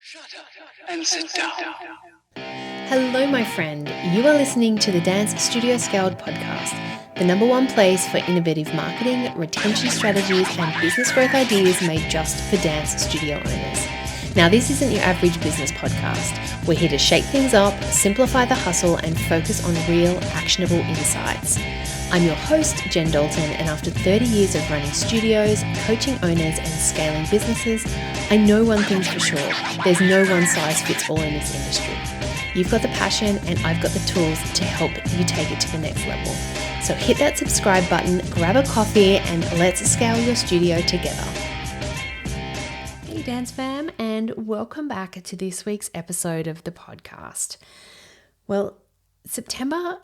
Shut up and sit down. Hello, my friend. You are listening to the Dance Studio Scaled podcast, the number one place for innovative marketing, retention strategies, and business growth ideas made just for dance studio owners. Now, this isn't your average business podcast. We're here to shake things up, simplify the hustle, and focus on real, actionable insights. I'm your host, Jen Dalton, and after 30 years of running studios, coaching owners, and scaling businesses, I know one thing's for sure. There's no one size fits all in this industry. You've got the passion, and I've got the tools to help you take it to the next level. So hit that subscribe button, grab a coffee, and let's scale your studio together. Hey Dance Fam, and welcome back to this week's episode of the podcast. Well, September,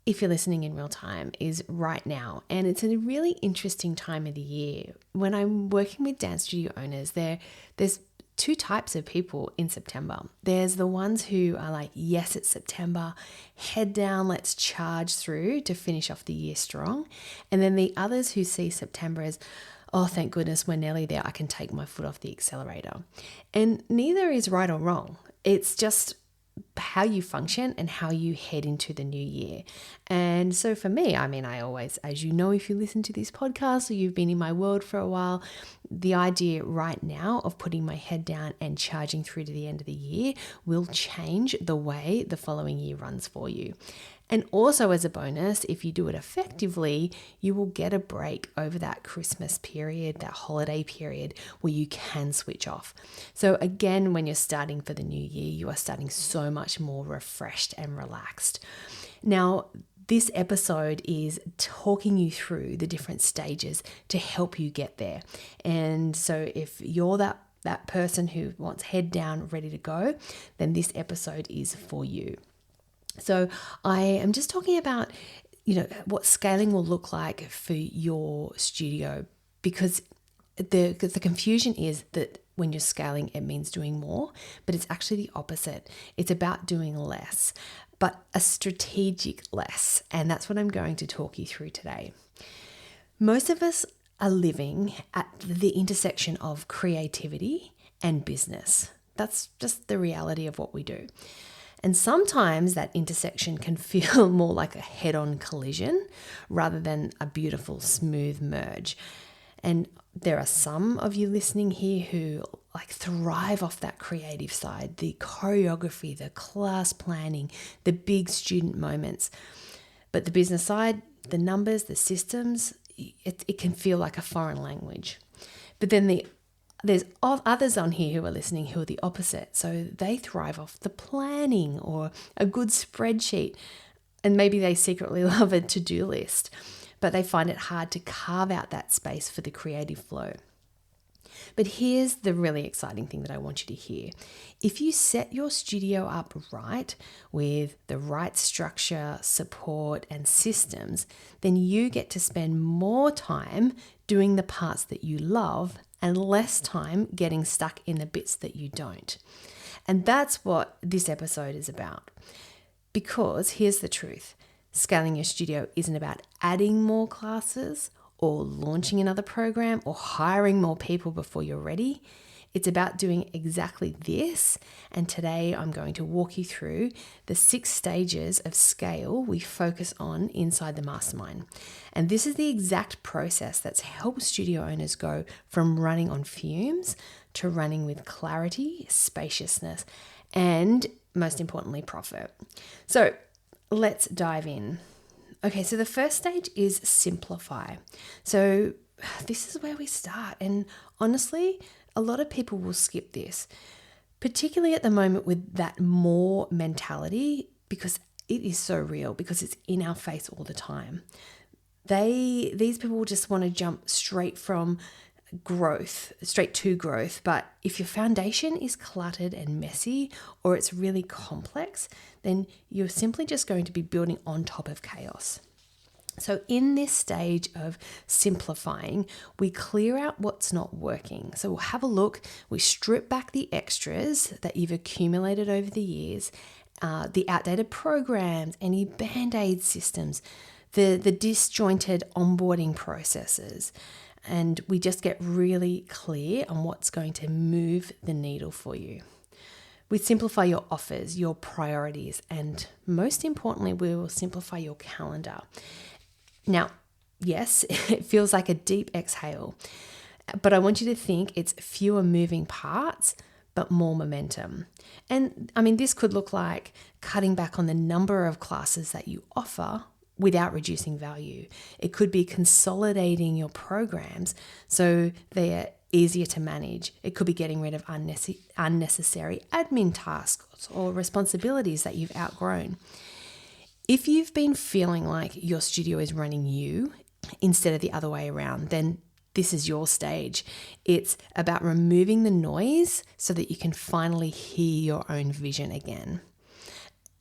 if you're listening in real time, is right now, and it's a really interesting time of the year. When I'm working with dance studio owners, there's two types of people in September. There's the ones who are like, yes, it's September, head down, let's charge through to finish off the year strong. And then the others who see September as, oh, thank goodness, we're nearly there, I can take my foot off the accelerator. And neither is right or wrong. It's just how you function and how you head into the new year. And so for me, I always, as you know, if you listen to this podcast or you've been in my world for a while, the idea right now of putting my head down and charging through to the end of the year will change the way the following year runs for you. And also as a bonus, if you do it effectively, you will get a break over that Christmas period, that holiday period where you can switch off. So again, when you're starting for the new year, you are starting so much more refreshed and relaxed. Now, this episode is talking you through the different stages to help you get there. And so if you're that person who wants head down, ready to go, then this episode is for you. So I am just talking about, what scaling will look like for your studio, because the confusion is that when you're scaling, it means doing more, but it's actually the opposite. It's about doing less, but a strategic less. And that's what I'm going to talk you through today. Most of us are living at the intersection of creativity and business. That's just the reality of what we do. And sometimes that intersection can feel more like a head-on collision rather than a beautiful, smooth merge. And there are some of you listening here who thrive off that creative side, the choreography, the class planning, the big student moments. But the business side, the numbers, the systems, it can feel like a foreign language. But then there's others on here who are listening who are the opposite. So they thrive off the planning or a good spreadsheet. And maybe they secretly love a to-do list, but they find it hard to carve out that space for the creative flow. But here's the really exciting thing that I want you to hear. If you set your studio up right with the right structure, support, and systems, then you get to spend more time doing the parts that you love and less time getting stuck in the bits that you don't. And that's what this episode is about. Because here's the truth. Scaling your studio isn't about adding more classes or launching another program or hiring more people before you're ready. It's about doing exactly this. And today I'm going to walk you through the 6 stages of scale we focus on inside the mastermind. And this is the exact process that's helped studio owners go from running on fumes to running with clarity, spaciousness, and most importantly, profit. So let's dive in. Okay, so the first stage is simplify. So this is where we start. And honestly, a lot of people will skip this, particularly at the moment with that more mentality, because it is so real, because it's in our face all the time. These people just want to jump straight to growth. But if your foundation is cluttered and messy, or it's really complex, then you're simply just going to be building on top of chaos. So in this stage of simplifying, we clear out what's not working. So we'll have a look, we strip back the extras that you've accumulated over the years, the outdated programs, any band-aid systems, the disjointed onboarding processes, and we just get really clear on what's going to move the needle for you. We simplify your offers, your priorities, and most importantly, we will simplify your calendar. Now, yes, it feels like a deep exhale, but I want you to think it's fewer moving parts, but more momentum. And I mean, this could look like cutting back on the number of classes that you offer without reducing value. It could be consolidating your programs so they're easier to manage. It could be getting rid of unnecessary admin tasks or responsibilities that you've outgrown. If you've been feeling like your studio is running you instead of the other way around, then this is your stage. It's about removing the noise so that you can finally hear your own vision again.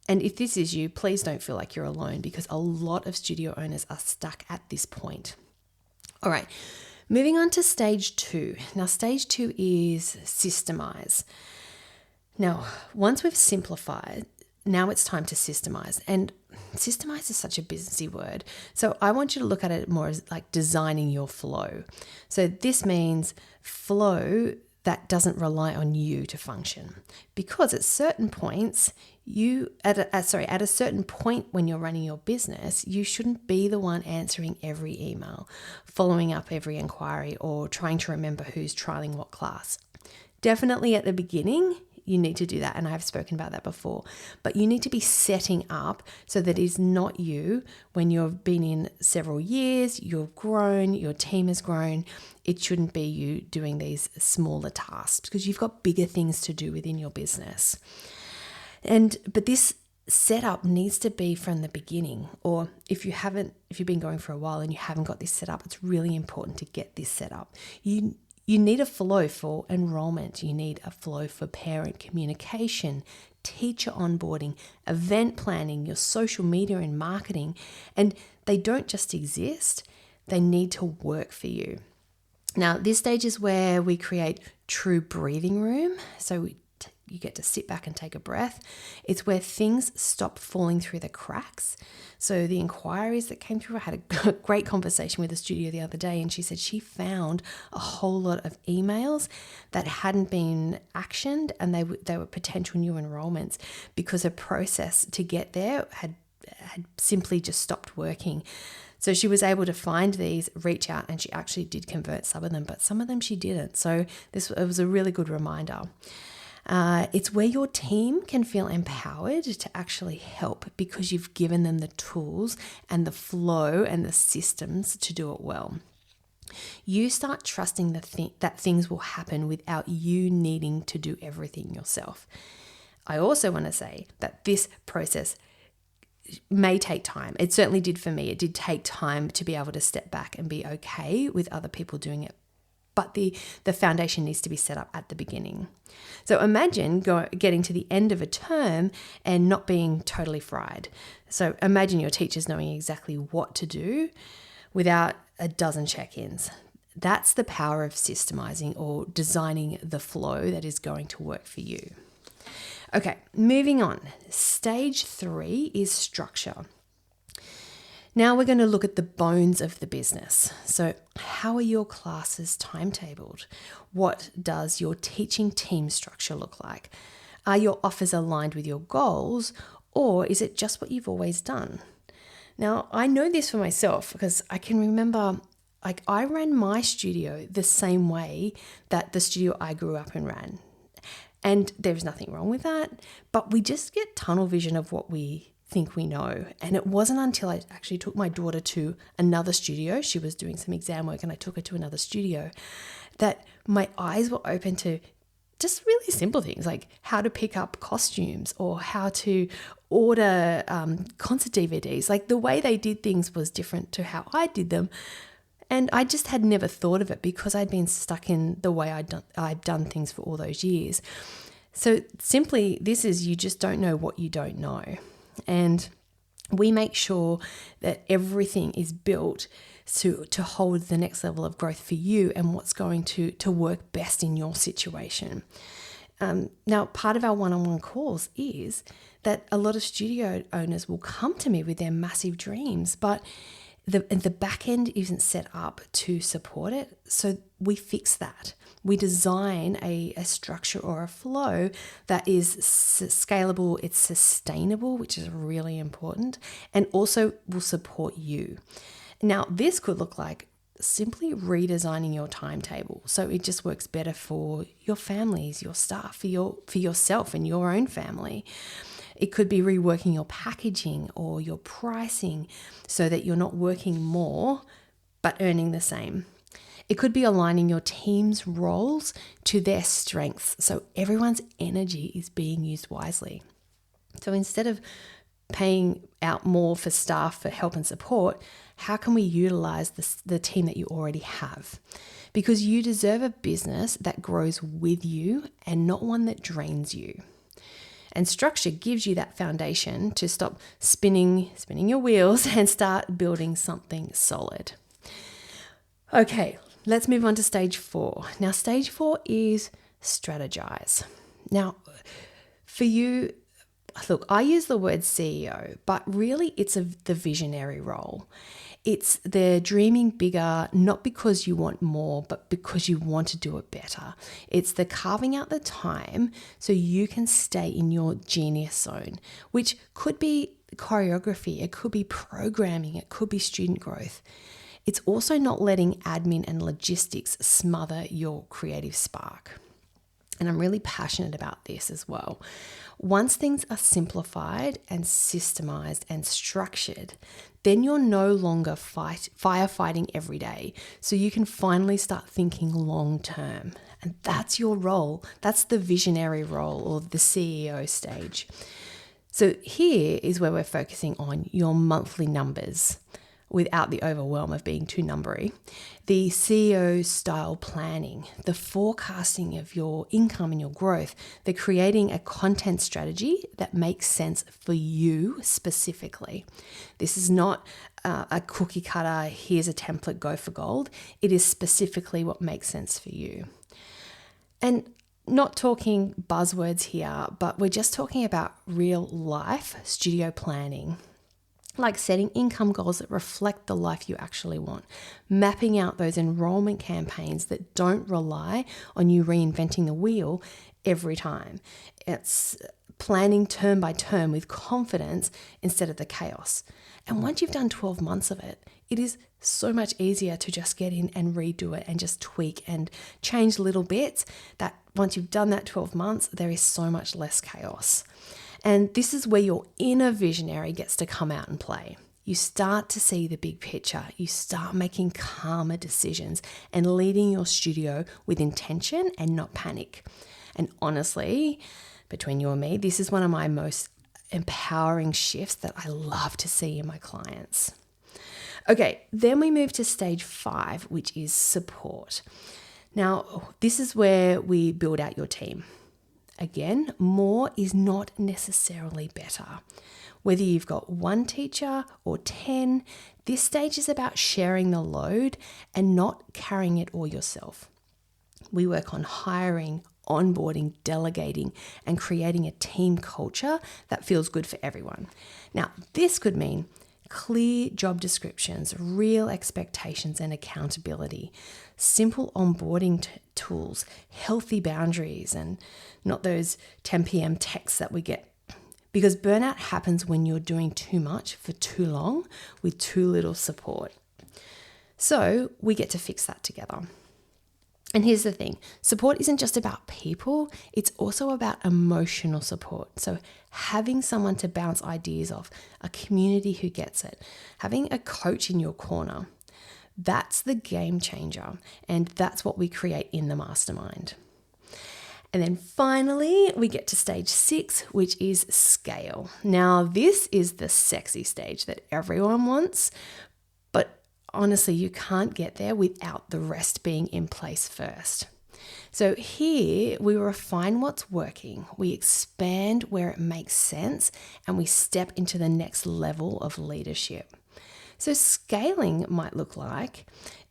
And if this is you, please don't feel like you're alone, because a lot of studio owners are stuck at this point. All right, moving on to stage 2. Now, stage 2 is systemize. Now, once we've simplified, now it's time to systemize. And systemize is such a businessy word. So I want you to look at it more as like designing your flow. So this means flow that doesn't rely on you to function, because at certain points, at a certain point when you're running your business, you shouldn't be the one answering every email, following up every inquiry, or trying to remember who's trialing what class. Definitely at the beginning, you need to do that, and I've spoken about that before, but you need to be setting up so that it's not you when you've been in several years, you've grown, your team has grown. It shouldn't be you doing these smaller tasks, because you've got bigger things to do within your business. But this setup needs to be from the beginning, or if you've been going for a while and you haven't got this set up, it's really important to get this set up. You need a flow for enrollment. You need a flow for parent communication, teacher onboarding, event planning, your social media and marketing. And they don't just exist, they need to work for you. Now, this stage is where we create true breathing room. So you get to sit back and take a breath. It's where things stop falling through the cracks. So the inquiries that came through, I had a great conversation with a studio the other day, and she said she found a whole lot of emails that hadn't been actioned, and they were potential new enrollments because her process to get there had simply just stopped working. So she was able to find these, reach out, and she actually did convert some of them, but some of them she didn't. So it was a really good reminder. It's where your team can feel empowered to actually help, because you've given them the tools and the flow and the systems to do it well. You start trusting that things will happen without you needing to do everything yourself. I also want to say that this process may take time. It certainly did for me. It did take time to be able to step back and be okay with other people doing it. But the foundation needs to be set up at the beginning. So imagine getting to the end of a term and not being totally fried. So imagine your teachers knowing exactly what to do without a dozen check-ins. That's the power of systemizing, or designing the flow that is going to work for you. Okay, moving on. Stage 3 is structure. Now we're going to look at the bones of the business. So how are your classes timetabled? What does your teaching team structure look like? Are your offers aligned with your goals, or is it just what you've always done? Now, I know this for myself because I can remember, I ran my studio the same way that the studio I grew up and ran. And there's nothing wrong with that, but we just get tunnel vision of what we think we know. And it wasn't until I actually took my daughter to another studio, she was doing some exam work, and I took her to another studio, that my eyes were open to just really simple things like how to pick up costumes or how to order concert DVDs. Like the way they did things was different to how I did them. And I just had never thought of it because I'd been stuck in the way I'd done things for all those years. So simply, this is, you just don't know what you don't know. And we make sure that everything is built to hold the next level of growth for you and what's going to work best in your situation. Now, part of our one-on-one calls is that a lot of studio owners will come to me with their massive dreams, but The back end isn't set up to support it. So we fix that. We design a structure or a flow that is scalable, it's sustainable, which is really important, and also will support you. Now, this could look like simply redesigning your timetable so it just works better for your families, your staff, for yourself and your own family. It could be reworking your packaging or your pricing so that you're not working more but earning the same. It could be aligning your team's roles to their strengths so everyone's energy is being used wisely. So instead of paying out more for staff for help and support, how can we utilize the team that you already have? Because you deserve a business that grows with you and not one that drains you. And structure gives you that foundation to stop spinning your wheels and start building something solid. Okay, let's move on to stage 4. Now, stage 4 is strategize. Now, for you, look, I use the word CEO, but really it's the visionary role. It's the dreaming bigger, not because you want more, but because you want to do it better. It's the carving out the time so you can stay in your genius zone, which could be choreography, it could be programming, it could be student growth. It's also not letting admin and logistics smother your creative spark. And I'm really passionate about this as well. Once things are simplified and systemized and structured, then you're no longer firefighting every day. So you can finally start thinking long term. And that's your role. That's the visionary role or the CEO stage. So here is where we're focusing on your monthly numbers without the overwhelm of being too numbery. The CEO style planning, the forecasting of your income and your growth, the creating a content strategy that makes sense for you specifically. This is not a cookie cutter, here's a template, go for gold. It is specifically what makes sense for you. And not talking buzzwords here, but we're just talking about real life studio planning. Like setting income goals that reflect the life you actually want, mapping out those enrollment campaigns that don't rely on you reinventing the wheel every time. It's planning term by term with confidence instead of the chaos. And once you've done 12 months of it, it is so much easier to just get in and redo it and just tweak and change little bits that once you've done that 12 months, there is so much less chaos. And this is where your inner visionary gets to come out and play. You start to see the big picture. You start making calmer decisions and leading your studio with intention and not panic. And honestly, between you and me, this is one of my most empowering shifts that I love to see in my clients. Okay, then we move to stage 5, which is support. Now, this is where we build out your team. Again, more is not necessarily better. Whether you've got 1 teacher or 10, this stage is about sharing the load and not carrying it all yourself. We work on hiring, onboarding, delegating, and creating a team culture that feels good for everyone. Now, this could mean clear job descriptions, real expectations and accountability, simple onboarding tools, healthy boundaries, and not those 10 p.m. texts that we get. Because burnout happens when you're doing too much for too long with too little support. So we get to fix that together. And here's the thing, support isn't just about people, it's also about emotional support. So having someone to bounce ideas off, a community who gets it, having a coach in your corner, that's the game changer. And that's what we create in the mastermind. And then finally, we get to stage 6, which is scale. Now, this is the sexy stage that everyone wants, but honestly, you can't get there without the rest being in place first. So here we refine what's working, we expand where it makes sense, and we step into the next level of leadership. So scaling might look like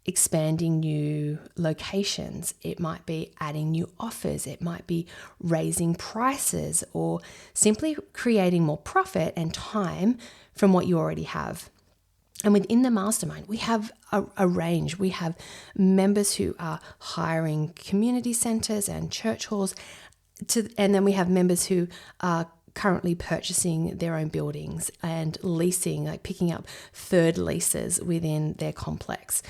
expanding new locations. It might be adding new offers. It might be raising prices or simply creating more profit and time from what you already have. And within the mastermind, we have a range. We have members who are hiring community centers and church halls, and then we have members who are currently purchasing their own buildings and leasing, like picking up third leases within their complex.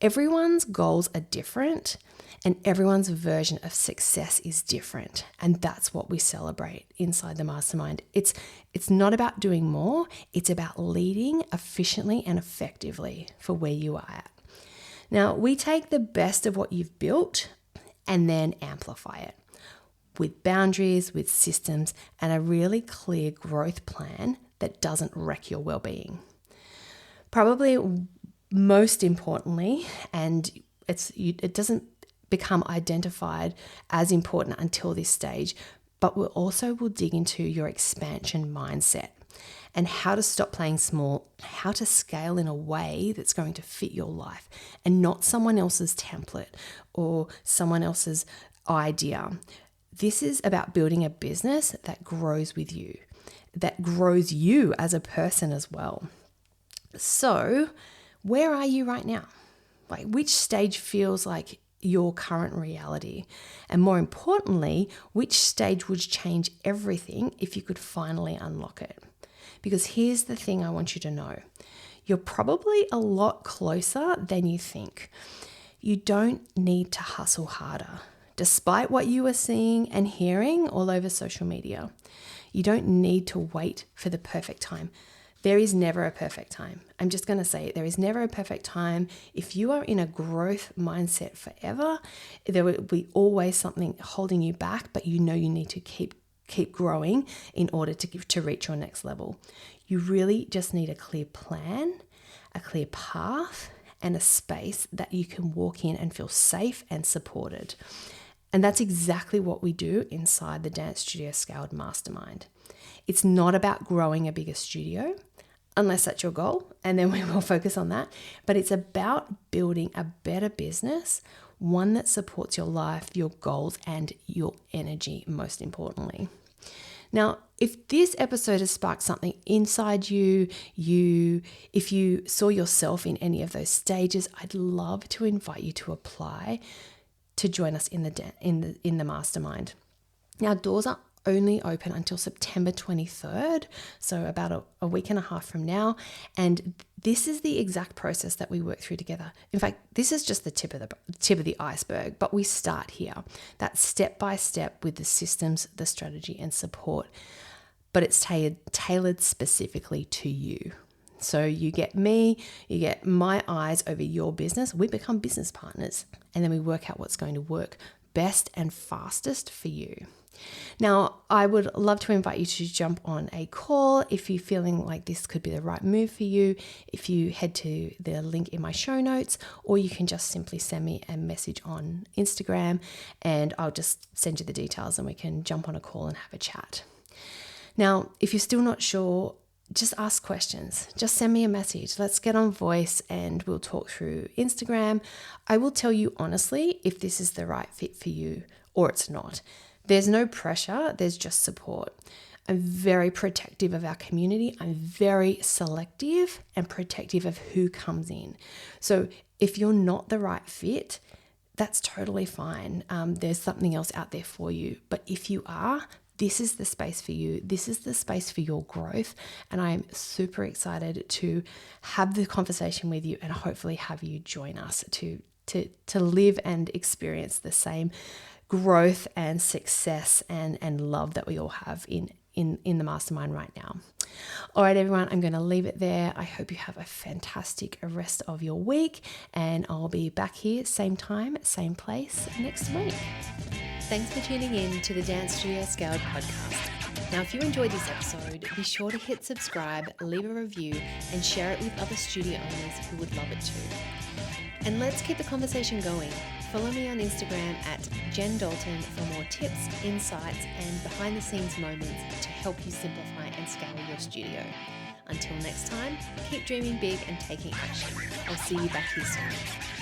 Everyone's goals are different, and everyone's version of success is different. And that's what we celebrate inside the mastermind. It's not about doing more. It's about leading efficiently and effectively for where you are at. Now, we take the best of what you've built and then amplify it with boundaries, with systems, and a really clear growth plan that doesn't wreck your well-being. Probably most importantly, and it doesn't become identified as important until this stage, but we'll dig into your expansion mindset and how to stop playing small, how to scale in a way that's going to fit your life and not someone else's template or someone else's idea. This is about building a business that grows with you, that grows you as a person as well. So, where are you right now? Like, which stage feels like your current reality? And more importantly, which stage would change everything if you could finally unlock it? Because here's the thing I want you to know. You're probably a lot closer than you think. You don't need to hustle harder, despite what you are seeing and hearing all over social media. You don't need to wait for the perfect time. There is never a perfect time. I'm just going to say it. There is never a perfect time. If you are in a growth mindset forever, there will be always something holding you back, but you know you need to keep growing in order to reach your next level. You really just need a clear plan, a clear path, and a space that you can walk in and feel safe and supported. And that's exactly what we do inside the Dance Studio Scaled Mastermind. It's not about growing a bigger studio, unless that's your goal, and then we will focus on that. But it's about building a better business, one that supports your life, your goals, and your energy, most importantly. Now, if this episode has sparked something inside you, if you saw yourself in any of those stages, I'd love to invite you to apply to join us in the mastermind. Now, doors are only open until September 23rd, so about a week and a half from now. And this is the exact process that we work through together. In fact, this is just the tip of the iceberg, but we start here. That's step by step with the systems, the strategy, and support. But it's tailored specifically to you. So you get me, you get my eyes over your business. We become business partners, and then we work out what's going to work best and fastest for you. Now, I would love to invite you to jump on a call if you're feeling like this could be the right move for you. If you head to the link in my show notes, or you can just simply send me a message on Instagram and I'll just send you the details and we can jump on a call and have a chat. Now, if you're still not sure, just ask questions. Just send me a message. Let's get on voice and we'll talk through Instagram. I will tell you honestly if this is the right fit for you or it's not. There's no pressure, there's just support. I'm very protective of our community. I'm very selective and protective of who comes in. So if you're not the right fit, that's totally fine. There's something else out there for you. But if you are, this is the space for you. This is the space for your growth. And I'm super excited to have the conversation with you and hopefully have you join us to live and experience the same growth and success and love that we all have in the mastermind right now. All right, everyone, I'm going to leave it there. I hope you have a fantastic rest of your week, and I'll be back here same time, same place next week. Thanks for tuning in to the Dance Studio Scaled podcast. Now, if you enjoyed this episode, be sure to hit subscribe, leave a review, and share it with other studio owners who would love it too. And let's keep the conversation going. Follow me on Instagram at Jen Dalton for more tips, insights, and behind-the-scenes moments to help you simplify and scale your studio. Until next time, keep dreaming big and taking action. I'll see you back here soon.